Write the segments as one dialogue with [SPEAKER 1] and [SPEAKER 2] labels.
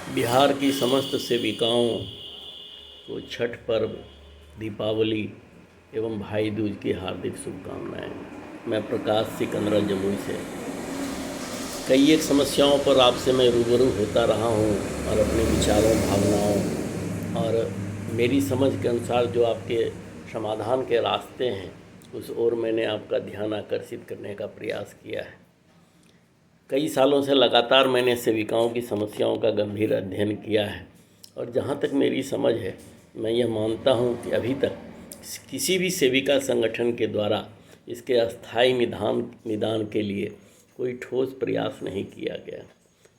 [SPEAKER 1] बिहार की समस्त सेविकाओं को छठ पर्व, दीपावली एवं भाई दूज की हार्दिक शुभकामनाएं। मैं प्रकाश सिकंदरा जमुई से कई एक समस्याओं पर आपसे मैं रूबरू होता रहा हूं और अपने विचारों, भावनाओं और मेरी समझ के अनुसार जो आपके समाधान के रास्ते हैं उस ओर मैंने आपका ध्यान आकर्षित करने का प्रयास किया है। कई सालों से लगातार मैंने सेविकाओं की समस्याओं का गंभीर अध्ययन किया है और जहाँ तक मेरी समझ है, मैं यह मानता हूँ कि अभी तक किसी भी सेविका संगठन के द्वारा इसके अस्थायी निदान के लिए कोई ठोस प्रयास नहीं किया गया।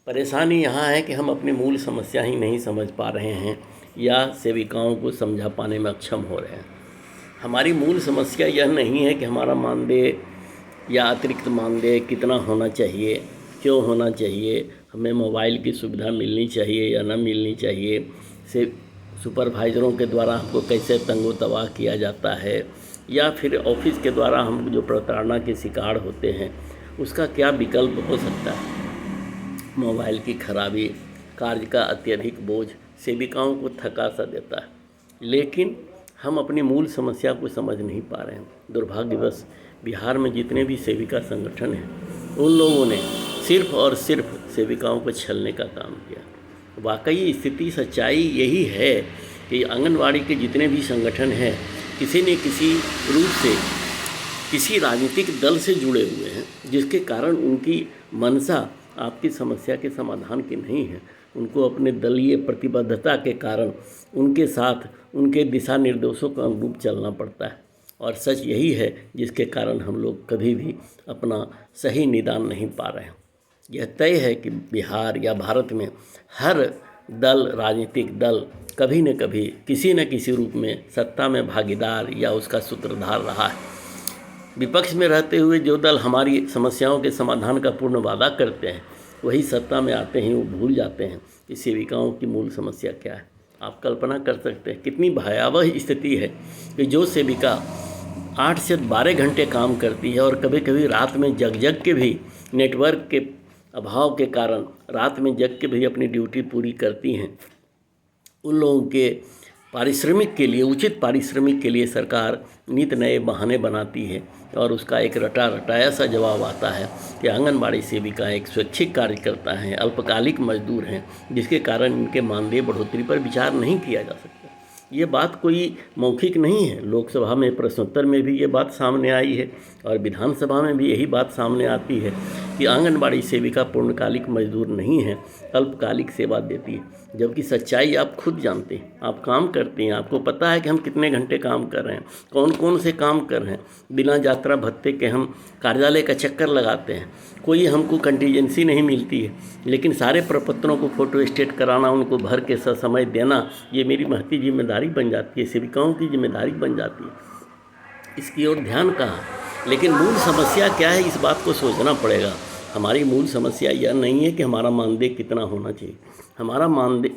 [SPEAKER 1] परेशानी यहाँ है कि हम अपनी मूल समस्या ही नहीं समझ पा रहे हैं या सेविकाओं को समझा पाने में अक्षम हो रहे हैं। हमारी मूल समस्या यह नहीं है कि हमारा मानदेय या अतिरिक्त मानदेय कितना होना चाहिए, क्यों होना चाहिए, हमें मोबाइल की सुविधा मिलनी चाहिए या न मिलनी चाहिए, से सुपरवाइज़रों के द्वारा हमको कैसे तंगो तबाह किया जाता है, या फिर ऑफिस के द्वारा हम जो प्रताड़ना के शिकार होते हैं उसका क्या विकल्प हो सकता है। मोबाइल की खराबी, कार्य का अत्यधिक बोझ सेविकाओं को थका सा देता है, लेकिन हम अपनी मूल समस्या को समझ नहीं पा रहे हैं। दुर्भाग्यवश बिहार में जितने भी सेविका संगठन हैं उन लोगों ने सिर्फ और सिर्फ सेविकाओं को छलने का काम किया। वाकई स्थिति, सच्चाई यही है कि आंगनवाड़ी के जितने भी संगठन हैं किसी न किसी रूप से किसी राजनीतिक दल से जुड़े हुए हैं, जिसके कारण उनकी मंशा आपकी समस्या के समाधान की नहीं है। उनको अपने दलीय प्रतिबद्धता के कारण उनके साथ उनके दिशा निर्देशों के अनुरूप चलना पड़ता है और सच यही है जिसके कारण हम लोग कभी भी अपना सही निदान नहीं पा रहे हैं। यह तय है कि बिहार या भारत में हर दल, राजनीतिक दल कभी न कभी किसी न किसी रूप में सत्ता में भागीदार या उसका सूत्रधार रहा है। विपक्ष में रहते हुए जो दल हमारी समस्याओं के समाधान का पूर्ण वादा करते हैं, वही सत्ता में आते हैं वो भूल जाते हैं कि सेविकाओं की मूल समस्या क्या है। आप कल्पना कर सकते हैं कितनी भयावह स्थिति है कि जो सेविका 8 से 12 घंटे काम करती है और कभी कभी रात में जग के भी, नेटवर्क के अभाव के कारण रात में जग के भी अपनी ड्यूटी पूरी करती हैं, उन लोगों के पारिश्रमिक के लिए, उचित पारिश्रमिक के लिए सरकार नित नए बहाने बनाती है और उसका एक रटाया सा जवाब आता है कि आंगनबाड़ी सेविका एक स्वैच्छिक कार्यकर्ता हैं, अल्पकालिक मजदूर हैं, जिसके कारण इनके मानदेय बढ़ोतरी पर विचार नहीं किया जा सकता। ये बात कोई मौखिक नहीं है, लोकसभा में प्रश्नोत्तर में भी ये बात सामने आई है और विधानसभा में भी यही बात सामने आती है कि आंगनबाड़ी सेविका पूर्णकालिक मजदूर नहीं है, अल्पकालिक सेवा देती है। जबकि सच्चाई आप खुद जानते हैं, आप काम करते हैं, आपको पता है कि हम कितने घंटे काम कर रहे हैं, कौन कौन से काम कर रहे हैं। बिना यात्रा भत्ते के हम कार्यालय का चक्कर लगाते हैं, कोई हमको कंटीजेंसी नहीं मिलती है, लेकिन सारे प्रपत्रों को फोटो स्टेट कराना, उनको भर के समय देना, ये मेरी महती जिम्मेदारी बन जाती है, सेविकाओं की जिम्मेदारी बन जाती है। इसकी ओर ध्यान कहाँ। लेकिन मूल समस्या क्या है, इस बात को सोचना पड़ेगा। हमारी मूल समस्या यह नहीं है कि हमारा मानदेय कितना होना चाहिए।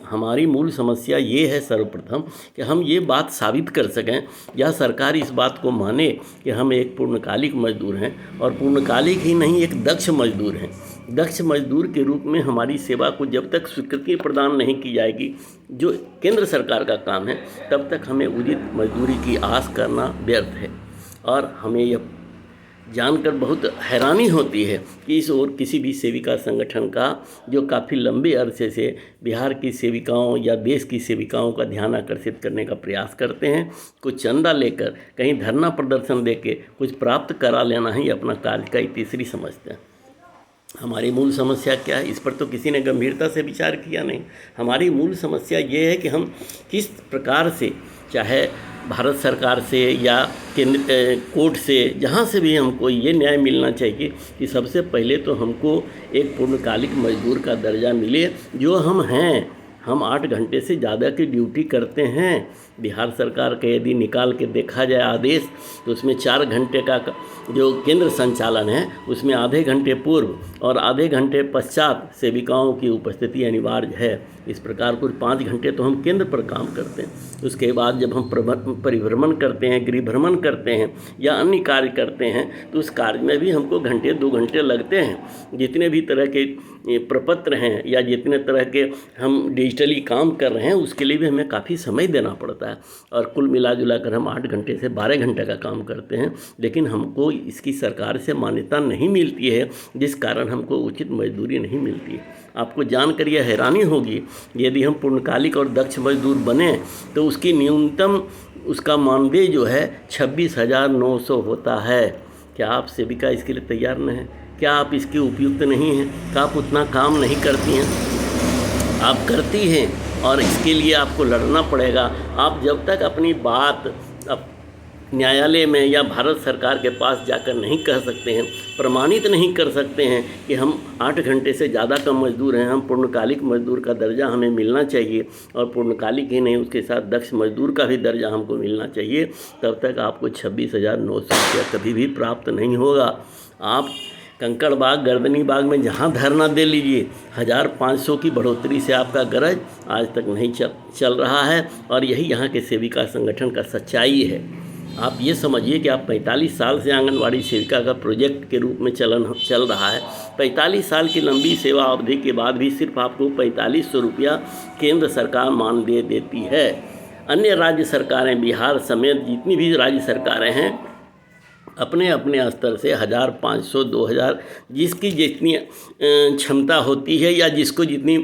[SPEAKER 1] हमारी मूल समस्या ये है सर्वप्रथम कि हम ये बात साबित कर सकें या सरकार इस बात को माने कि हम एक पूर्णकालिक मजदूर हैं और पूर्णकालिक ही नहीं, एक दक्ष मजदूर हैं। दक्ष मजदूर के रूप में हमारी सेवा को जब तक स्वीकृति प्रदान नहीं की जाएगी, जो केंद्र सरकार का काम है, तब तक हमें उचित मजदूरी की आस करना व्यर्थ है। और हमें यह जानकर बहुत हैरानी होती है कि इस ओर किसी भी सेविका संगठन का, जो काफ़ी लंबे अरसे से बिहार की सेविकाओं या देश की सेविकाओं का ध्यान आकर्षित करने का प्रयास करते हैं, कुछ चंदा लेकर, कहीं धरना प्रदर्शन देके कुछ प्राप्त करा लेना ही अपना कार्य का तीसरी समझते हैं। हमारी मूल समस्या क्या है, इस पर तो किसी ने गंभीरता से विचार किया नहीं। हमारी मूल समस्या ये है कि हम किस प्रकार से, चाहे भारत सरकार से या केंद्र कोर्ट से, जहाँ से भी हमको ये न्याय मिलना चाहिए कि सबसे पहले तो हमको एक पूर्णकालिक मजदूर का दर्जा मिले, जो हम हैं। हम 8 घंटे से ज़्यादा की ड्यूटी करते हैं। बिहार सरकार का यदि निकाल के देखा जाए आदेश, तो उसमें 4 घंटे का जो केंद्र संचालन है उसमें आधे घंटे पूर्व और आधे घंटे पश्चात सेविकाओं की उपस्थिति अनिवार्य है। इस प्रकार कुल 5 घंटे तो हम केंद्र पर काम करते हैं। उसके बाद जब हम परिभ्रमण करते हैं, गृह भ्रमण करते हैं या अन्य कार्य करते हैं, तो उस कार्य में भी हमको 2 घंटे लगते हैं। जितने भी तरह के प्रपत्र हैं या जितने तरह के हम डिजिटली काम कर रहे हैं, उसके लिए भी हमें काफ़ी समय देना पड़ता है। और कुल मिला जुला कर हम 8 घंटे से 12 घंटे का काम करते हैं, लेकिन हमको इसकी सरकार से मान्यता नहीं मिलती है, जिस कारण हमको उचित मजदूरी नहीं मिलती है। आपको जानकर यह हैरानी होगी, यदि हम पूर्णकालिक और दक्ष मजदूर बने तो उसकी न्यूनतम उसका मानदेय जो है 26,900 होता है। क्या आप सेविका इसके लिए तैयार न हैं? क्या आप इसके उपयुक्त नहीं हैं? क्या आप उतना काम नहीं करती हैं? आप करती हैं और इसके लिए आपको लड़ना पड़ेगा। आप जब तक अपनी बात न्यायालय में या भारत सरकार के पास जाकर नहीं कह सकते हैं, प्रमाणित नहीं कर सकते हैं कि हम 8 घंटे से ज़्यादा का मजदूर हैं, हम पूर्णकालिक मजदूर का दर्जा हमें मिलना चाहिए, और पूर्णकालिक ही नहीं उसके साथ दक्ष मजदूर का भी दर्जा हमको मिलना चाहिए, तब तक आपको 26,900 रुपया कभी भी प्राप्त नहीं होगा। आप कंकड़ बाग, गर्दनी बाग में जहाँ धरना दे लीजिए, 1,500 की बढ़ोतरी से आपका गरज आज तक नहीं चल रहा है। और यही यहाँ के सेविका संगठन का सच्चाई है। आप ये समझिए कि आप 45 साल से आंगनवाड़ी सेविका का प्रोजेक्ट के रूप में चल रहा है। 45 साल की लंबी सेवा अवधि के बाद भी सिर्फ आपको 4,500 रुपया केंद्र सरकार मानदेय देती है। अन्य राज्य सरकारें, बिहार समेत जितनी भी राज्य सरकारें हैं, अपने अपने स्तर से 1,500, 2,000 जिसकी जितनी क्षमता होती है या जिसको जितनी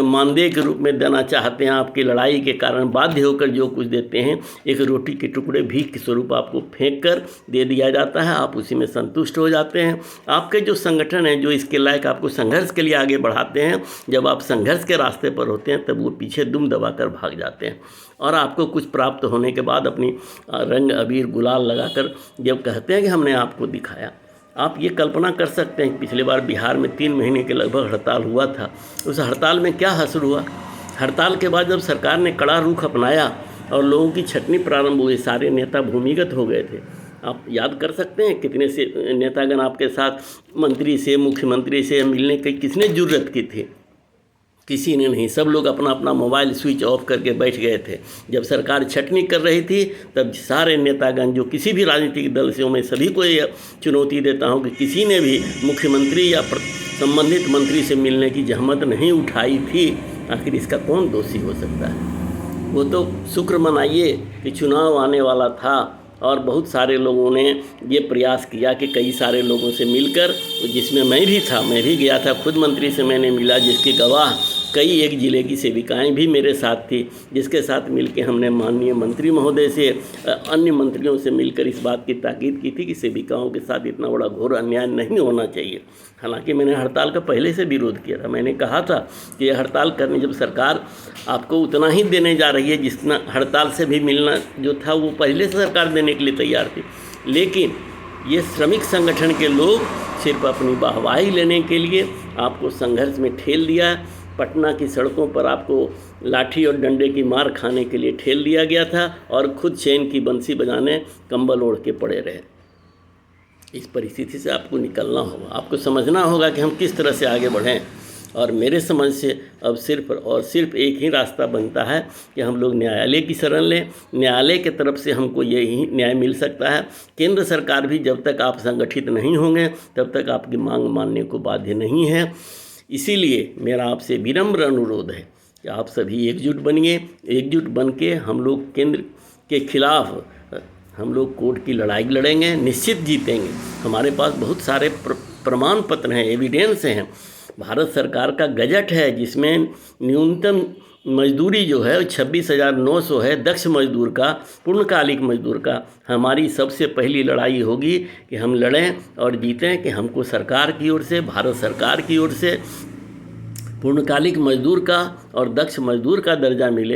[SPEAKER 1] मानदेय के रूप में देना चाहते हैं, आपकी लड़ाई के कारण बाध्य होकर जो कुछ देते हैं, एक रोटी के टुकड़े भीख के स्वरूप आपको फेंक कर दे दिया जाता है। आप उसी में संतुष्ट हो जाते हैं। आपके जो संगठन हैं जो इसके लायक आपको संघर्ष के लिए आगे बढ़ाते हैं, जब आप संघर्ष के रास्ते पर होते हैं तब वो पीछे दुम दबा कर भाग जाते हैं। और आपको कुछ प्राप्त होने के बाद अपनी रंग अबीर गुलाल लगाकर जब कहते हैं कि हमने आपको दिखाया, आप ये कल्पना कर सकते हैं कि पिछले बार बिहार में 3 महीने के लगभग हड़ताल हुआ था। उस हड़ताल में क्या हासिल हुआ? हड़ताल के बाद जब सरकार ने कड़ा रुख अपनाया और लोगों की छटनी प्रारंभ हुई, सारे नेता भूमिगत हो गए थे। आप याद कर सकते हैं कितने से नेतागण आपके साथ मंत्री से, मुख्यमंत्री से मिलने की किसने जुर्रत की थी? किसी ने नहीं। सब लोग अपना अपना मोबाइल स्विच ऑफ करके बैठ गए थे। जब सरकार छटनी कर रही थी तब सारे नेतागण जो किसी भी राजनीतिक दल से हो, मैं सभी को ये चुनौती देता हूं कि किसी ने भी मुख्यमंत्री या संबंधित मंत्री से मिलने की जहमत नहीं उठाई थी। आखिर इसका कौन दोषी हो सकता है? वो तो शुक्र मनाइए कि चुनाव आने वाला था और बहुत सारे लोगों ने ये प्रयास किया कि कई सारे लोगों से मिलकर, जिसमें मैं भी था, मैं भी गया था, खुद मंत्री से मैंने मिला, जिसके गवाह कई एक ज़िले की सेविकाएं भी मेरे साथ थी, जिसके साथ मिलकर हमने माननीय मंत्री महोदय से, अन्य मंत्रियों से मिलकर इस बात की ताकीद की थी कि सेविकाओं के साथ इतना बड़ा घोर अन्याय नहीं होना चाहिए। हालांकि मैंने हड़ताल का पहले से विरोध किया था। मैंने कहा था कि यह हड़ताल करने, जब सरकार आपको उतना ही देने जा रही है जितना हड़ताल से भी मिलना जो था वो पहले से सरकार देने के लिए तैयार थी, लेकिन ये श्रमिक संगठन के लोग सिर्फ अपनी वाहवाही लेने के लिए आपको संघर्ष में ठेल दिया। पटना की सड़कों पर आपको लाठी और डंडे की मार खाने के लिए ठेल दिया गया था और खुद चैन की बंसी बजाने कंबल ओढ़ के पड़े रहे। इस परिस्थिति से आपको निकलना होगा, आपको समझना होगा कि हम किस तरह से आगे बढ़ें। और मेरे समझ से अब सिर्फ और सिर्फ एक ही रास्ता बनता है कि हम लोग न्यायालय की शरण लें। न्यायालय की तरफ से हमको यही न्याय मिल सकता है। केंद्र सरकार भी जब तक आप संगठित नहीं होंगे तब तक आपकी मांग मानने को बाध्य नहीं है। इसीलिए मेरा आपसे विनम्र अनुरोध है कि आप सभी एकजुट बनिए। एकजुट बन के हम लोग केंद्र के खिलाफ हम लोग कोर्ट की लड़ाई लड़ेंगे, निश्चित जीतेंगे। हमारे पास बहुत सारे प्रमाण पत्र हैं, एविडेंस हैं। भारत सरकार का गजट है जिसमें न्यूनतम मजदूरी जो है 26,900 है दक्ष मजदूर का, पूर्णकालिक मजदूर का। हमारी सबसे पहली लड़ाई होगी कि हम लड़ें और जीतें कि हमको सरकार की ओर से, भारत सरकार की ओर से पूर्णकालिक मजदूर का और दक्ष मजदूर का दर्जा मिले।